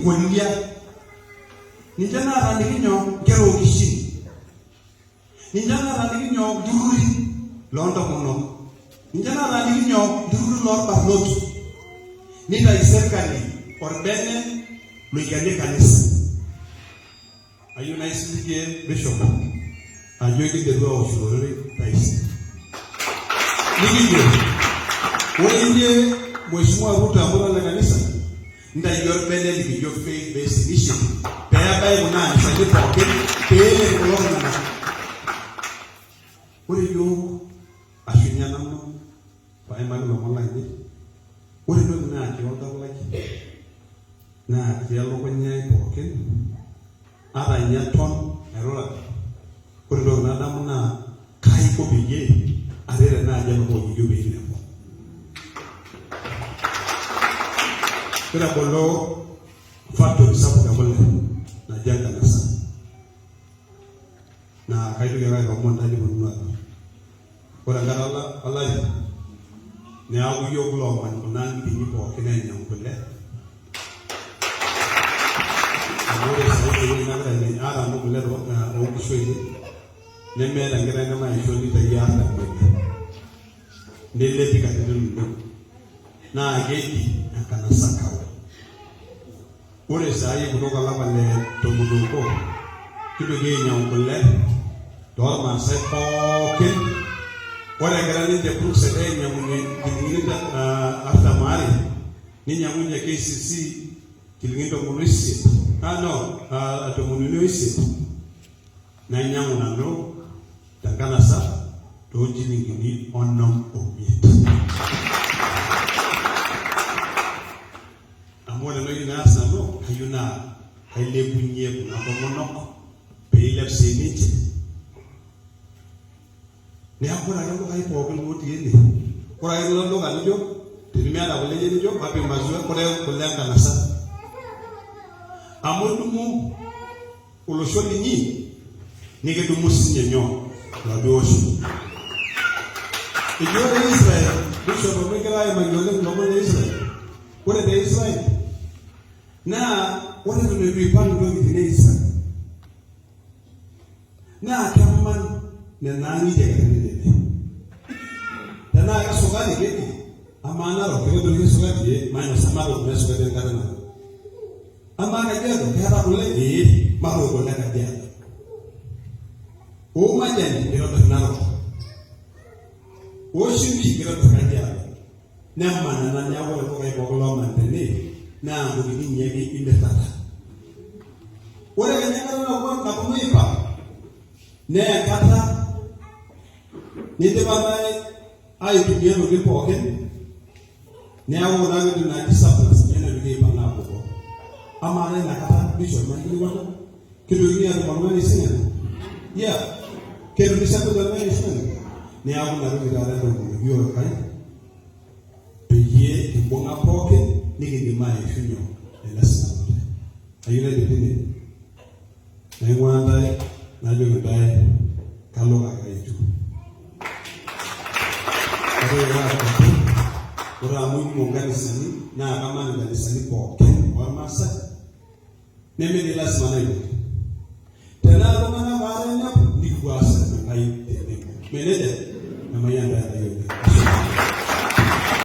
Kolia. Nijana Raniginyo, Gero Kishi. Nijana Raniginyo, Duri, Londa Mono. Nijana Raniginyo, Duru Lord Barlotu. Nida Iserkali, or Bene, Lugane Canis. Are you nicely here, Bishop? Are you getting the door of Florida? Nice. Nigga, when you Mheshimiwa Ruto ambaye na kanisa ndio yopende ni your faith based initiative. Tayari kuna nisaidia pocket tele kolona na. Ule yo ashinya namno pai mali lo online. Ule ndo na kiota like na kialo kwenye pocket ara nyaton erola. Ule ndo na namna kai ko biye arere na jama ko yube. Kila bolo fato sabu kabole na janga na sana na kaitu ya kwa monda ni munua kwa ngara Allah ni au yo glo man kunan bi ko kene nyam kulle amore sai ni na ga ni ara no kulle ro na o kushoyi ne me la ngara na mai shoni ta ya ta ne le tika tinu na geti kana sakawa ore sai kutoka lapa le tomuduko kitu genya ukule dorma sai poke ore garani de pruse de nyamunye kilinda after mari ni nyamunye KCC kilinda munisi no atomunisi na nyamuna no takana sa toji ngini onom obiet amone no ina sano ayuna ile bunye kuna komono peile semiti ne akora ngo kai po ngoti ni kora ilo ndo ngalijo timia la wale ni jo papi mazwe kore kulanga na sa amodumu uloshoni ni nige dumusi nyenyo la doshi ijo Israel bisho bomekala ya magole ngomole Israel kore de Israel na wale tunaipango ndio kinesa na kama na nani je kanile tena kasogani geti amana ro kwa ndio sogani maana samaro kwa sogani kana amana jedo kera ule maro kwa kadia o majani ndio tunalo o shimbi ndio kadia na maana na nyawo kwa kwa mantene na ngini nyegi imetata wale nyanga na kumuipa ne kata nite baba ai dunia no lipo ke ne awo na ngi na disappoint ne na ngi bana ko ama ne na kata bisho ma ngi wala kido ni ya mama ni singa ya kido ni sabu da ni singa ne awo na ngi da da ko yo kai peye ibonga poke nigi mai finyo ela sana ayule de tini na ngwanda na jo ndai kalo ga itu ora mu kanisa ni na kama ni kanisa ni ko wa masa neme ni lazima na hiyo tena romana wale na ni kuasa na kai meneja